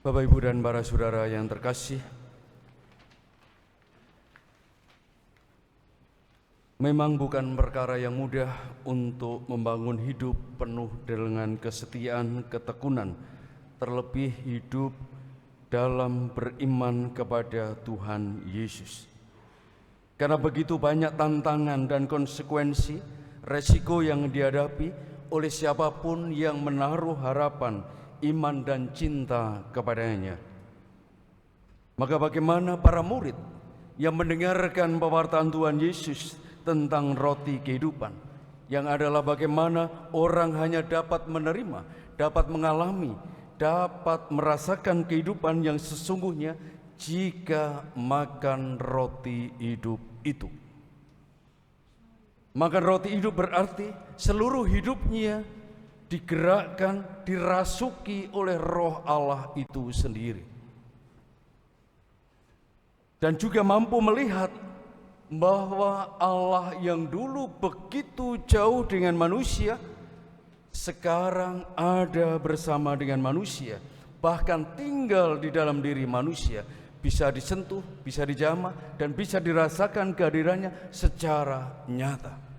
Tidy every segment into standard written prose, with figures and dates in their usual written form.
Bapak, Ibu, dan para saudara yang terkasih, memang bukan perkara yang mudah untuk membangun hidup penuh dengan kesetiaan, ketekunan, terlebih hidup dalam beriman kepada Tuhan Yesus. Karena begitu banyak tantangan dan konsekuensi, resiko yang dihadapi oleh siapapun yang menaruh harapan, iman dan cinta kepadanya. Maka bagaimana para murid yang mendengarkan pewartaan Tuhan Yesus tentang roti kehidupan, yang adalah bagaimana orang hanya dapat menerima, dapat mengalami, dapat merasakan kehidupan yang sesungguhnya jika makan roti hidup itu. Makan roti hidup berarti seluruh hidupnya digerakkan, dirasuki oleh Roh Allah itu sendiri. Dan juga mampu melihat bahwa Allah yang dulu begitu jauh dengan manusia, sekarang ada bersama dengan manusia, bahkan tinggal di dalam diri manusia, bisa disentuh, bisa dijamah, dan bisa dirasakan kehadirannya secara nyata.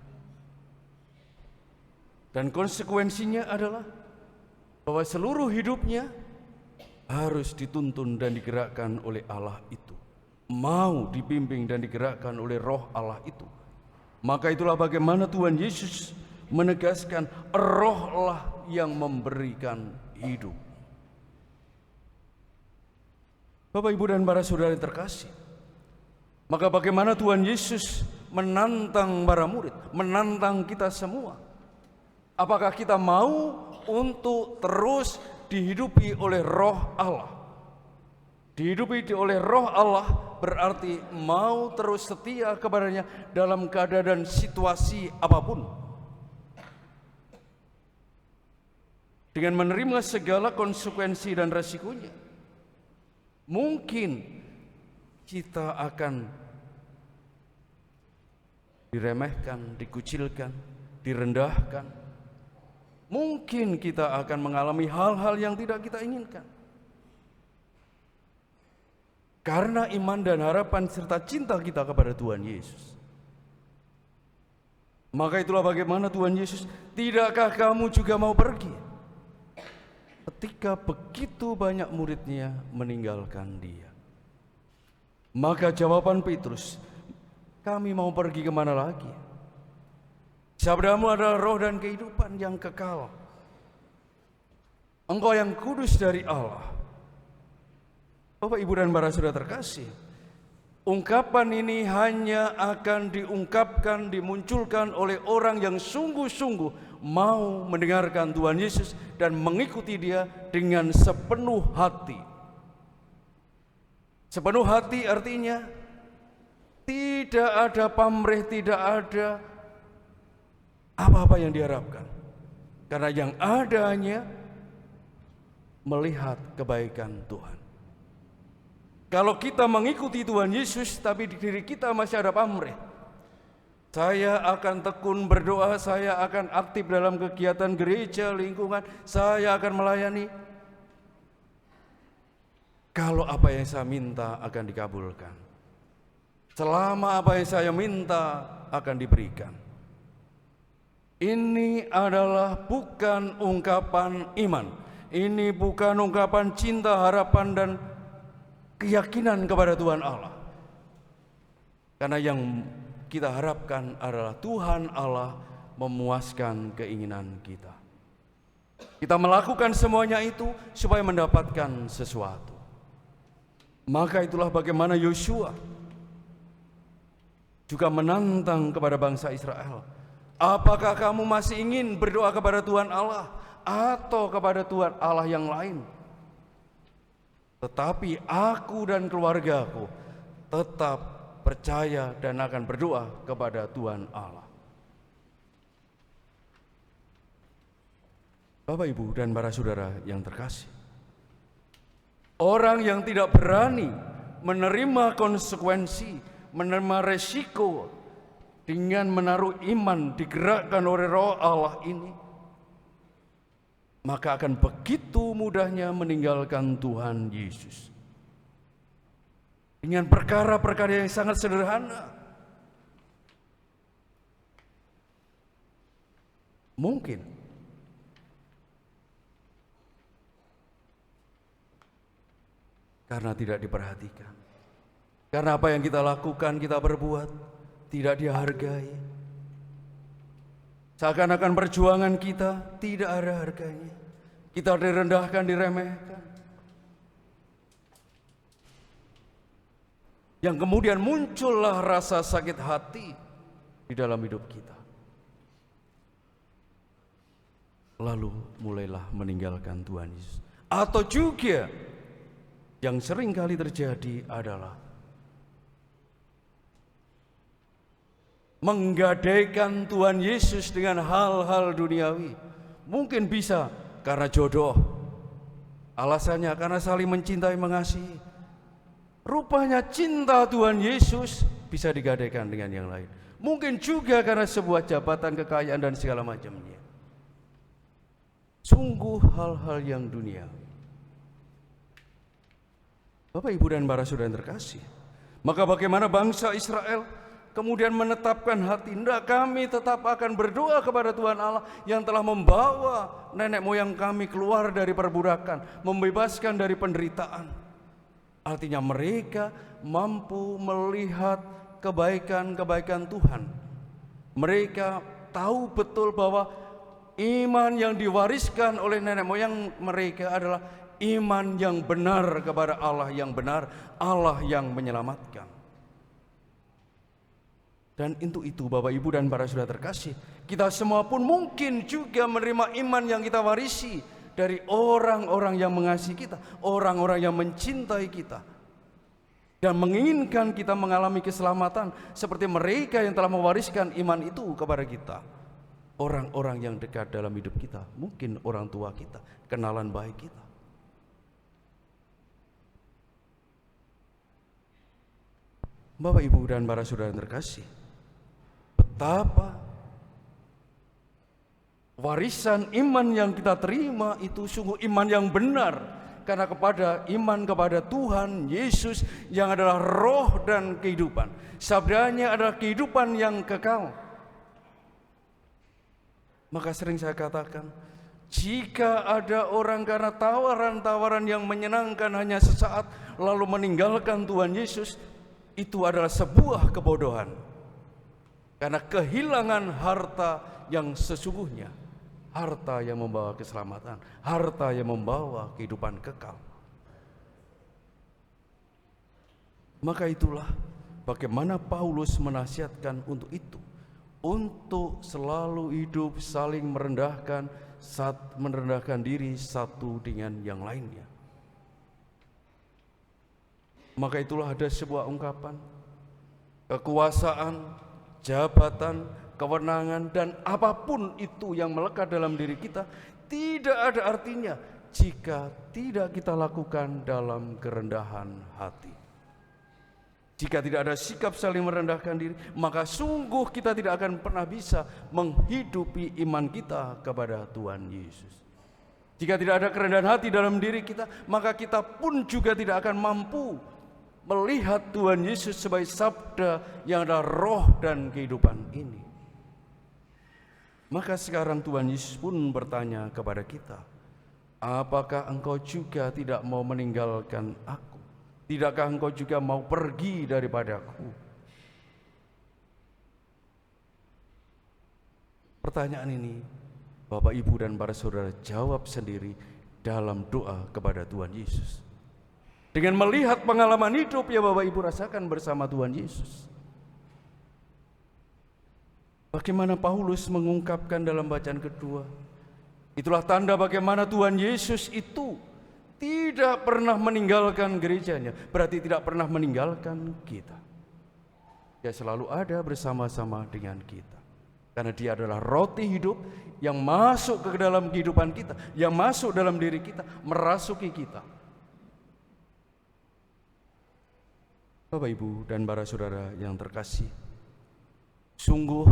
Dan konsekuensinya adalah bahwa seluruh hidupnya harus dituntun dan digerakkan oleh Allah itu, mau dibimbing dan digerakkan oleh Roh Allah itu. Maka itulah bagaimana Tuhan Yesus menegaskan Roh-lah yang memberikan hidup. Bapak, Ibu, dan para saudara yang terkasih, maka bagaimana Tuhan Yesus menantang para murid, menantang kita semua. Apakah kita mau untuk terus dihidupi oleh Roh Allah? Dihidupi oleh Roh Allah berarti mau terus setia kepadanya dalam keadaan dan situasi apapun, dengan menerima segala konsekuensi dan resikonya. Mungkin kita akan diremehkan, dikucilkan, direndahkan. Mungkin kita akan mengalami hal-hal yang tidak kita inginkan. Karena iman dan harapan serta cinta kita kepada Tuhan Yesus. Maka itulah bagaimana Tuhan Yesus, tidakkah kamu juga mau pergi? Ketika begitu banyak muridnya meninggalkan dia. Maka jawaban Petrus, kami mau pergi kemana lagi? Sabdamu adalah roh dan kehidupan yang kekal. Engkau yang kudus dari Allah. Bapak, Ibu, dan para saudara terkasih, ungkapan ini hanya akan diungkapkan, dimunculkan oleh orang yang sungguh-sungguh mau mendengarkan Tuhan Yesus dan mengikuti Dia dengan sepenuh hati. Sepenuh hati artinya tidak ada pamrih, tidak ada apa-apa yang diharapkan, karena yang ada hanya melihat kebaikan Tuhan. Kalau kita mengikuti Tuhan Yesus tapi di diri kita masih ada pamrih, saya akan tekun berdoa, saya akan aktif dalam kegiatan gereja, lingkungan, saya akan melayani, kalau apa yang saya minta akan dikabulkan, selama apa yang saya minta akan diberikan. Ini adalah bukan ungkapan iman. Ini bukan ungkapan cinta, harapan, dan keyakinan kepada Tuhan Allah. Karena yang kita harapkan adalah Tuhan Allah memuaskan keinginan kita. Kita melakukan semuanya itu supaya mendapatkan sesuatu. Maka itulah bagaimana Yosua juga menantang kepada bangsa Israel. Apakah kamu masih ingin berdoa kepada Tuhan Allah atau kepada Tuhan Allah yang lain? Tetapi aku dan keluargaku tetap percaya dan akan berdoa kepada Tuhan Allah. Bapak, Ibu, dan para saudara yang terkasih, orang yang tidak berani menerima konsekuensi, menerima resiko dengan menaruh iman digerakkan oleh Roh Allah ini, maka akan begitu mudahnya meninggalkan Tuhan Yesus. Dengan perkara-perkara yang sangat sederhana. Mungkin karena tidak diperhatikan. Karena apa yang kita lakukan, kita berbuat, tidak dihargai. Seakan-akan perjuangan kita tidak ada harganya. Kita direndahkan, diremehkan. Yang kemudian muncullah rasa sakit hati di dalam hidup kita. Lalu mulailah meninggalkan Tuhan Yesus. Atau juga yang sering kali terjadi adalah menggadaikan Tuhan Yesus dengan hal-hal duniawi. Mungkin bisa karena jodoh, alasannya karena saling mencintai, mengasihi. Rupanya cinta Tuhan Yesus bisa digadaikan dengan yang lain. Mungkin juga karena sebuah jabatan, kekayaan dan segala macamnya. Sungguh hal-hal yang dunia. Bapak, Ibu, dan para saudara yang terkasih, maka bagaimana bangsa Israel kemudian menetapkan hati, hendak kami tetap akan berdoa kepada Tuhan Allah yang telah membawa nenek moyang kami keluar dari perbudakan, membebaskan dari penderitaan. Artinya mereka mampu melihat kebaikan-kebaikan Tuhan. Mereka tahu betul bahwa iman yang diwariskan oleh nenek moyang mereka adalah iman yang benar kepada Allah yang benar, Allah yang menyelamatkan. Dan untuk itu Bapak, Ibu, dan para saudara terkasih, kita semua pun mungkin juga menerima iman yang kita warisi dari orang-orang yang mengasihi kita, orang-orang yang mencintai kita, dan menginginkan kita mengalami keselamatan seperti mereka yang telah mewariskan iman itu kepada kita. Orang-orang yang dekat dalam hidup kita, mungkin orang tua kita, kenalan baik kita. Bapak, Ibu, dan para saudara yang terkasih, betapa warisan iman yang kita terima itu sungguh iman yang benar, karena iman kepada Tuhan Yesus yang adalah roh dan kehidupan. Sabdanya adalah kehidupan yang kekal. Maka sering saya katakan, jika ada orang karena tawaran-tawaran yang menyenangkan hanya sesaat lalu meninggalkan Tuhan Yesus, itu adalah sebuah kebodohan. Karena kehilangan harta yang sesungguhnya, harta yang membawa keselamatan, harta yang membawa kehidupan kekal. Maka itulah bagaimana Paulus menasihatkan untuk itu, untuk selalu hidup saling merendahkan diri satu dengan yang lainnya. Maka itulah ada sebuah ungkapan, kekuasaan, jabatan, kewenangan, dan apapun itu yang melekat dalam diri kita tidak ada artinya jika tidak kita lakukan dalam kerendahan hati. Jika tidak ada sikap saling merendahkan diri, maka sungguh kita tidak akan pernah bisa menghidupi iman kita kepada Tuhan Yesus. Jika tidak ada kerendahan hati dalam diri kita, maka kita pun juga tidak akan mampu melihat Tuhan Yesus sebagai sabda yang adalah roh dan kehidupan ini. Maka sekarang Tuhan Yesus pun bertanya kepada kita, apakah engkau juga tidak mau meninggalkan aku? Tidakkah engkau juga mau pergi daripadaku? Pertanyaan ini Bapak, Ibu, dan para saudara jawab sendiri dalam doa kepada Tuhan Yesus. Dengan melihat pengalaman hidup yang Bapak Ibu rasakan bersama Tuhan Yesus. Bagaimana Paulus mengungkapkan dalam bacaan kedua, itulah tanda bagaimana Tuhan Yesus itu tidak pernah meninggalkan gerejanya, berarti tidak pernah meninggalkan kita. Dia selalu ada bersama-sama dengan kita. Karena dia adalah roti hidup yang masuk ke dalam kehidupan kita, yang masuk dalam diri kita, merasuki kita. Bapak, Ibu, dan para saudara yang terkasih, sungguh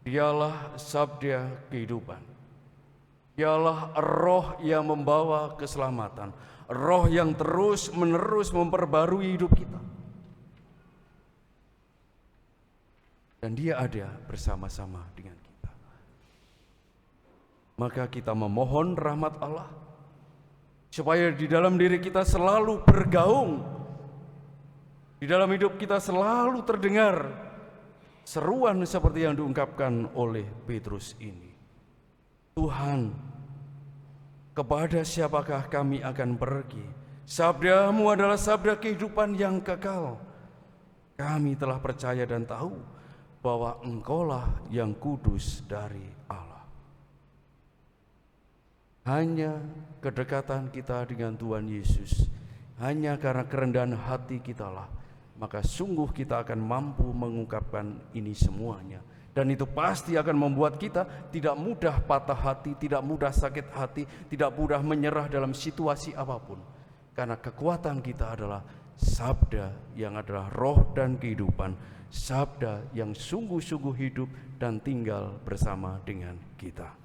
dialah sabda kehidupan. Dialah roh yang membawa keselamatan, roh yang terus-menerus memperbarui hidup kita. Dan Dia ada bersama-sama dengan kita. Maka kita memohon rahmat Allah, supaya di dalam diri kita selalu bergaung, di dalam hidup kita selalu terdengar seruan seperti yang diungkapkan oleh Petrus ini. Tuhan, kepada siapakah kami akan pergi? Sabda-Mu adalah sabda kehidupan yang kekal. Kami telah percaya dan tahu bahwa Engkaulah yang kudus dari Allah. Hanya kedekatan kita dengan Tuhan Yesus, hanya karena kerendahan hati kitalah, maka sungguh kita akan mampu mengungkapkan ini semuanya. Dan itu pasti akan membuat kita tidak mudah patah hati, tidak mudah sakit hati, tidak mudah menyerah dalam situasi apapun. Karena kekuatan kita adalah sabda yang adalah roh dan kehidupan, sabda yang sungguh-sungguh hidup dan tinggal bersama dengan kita.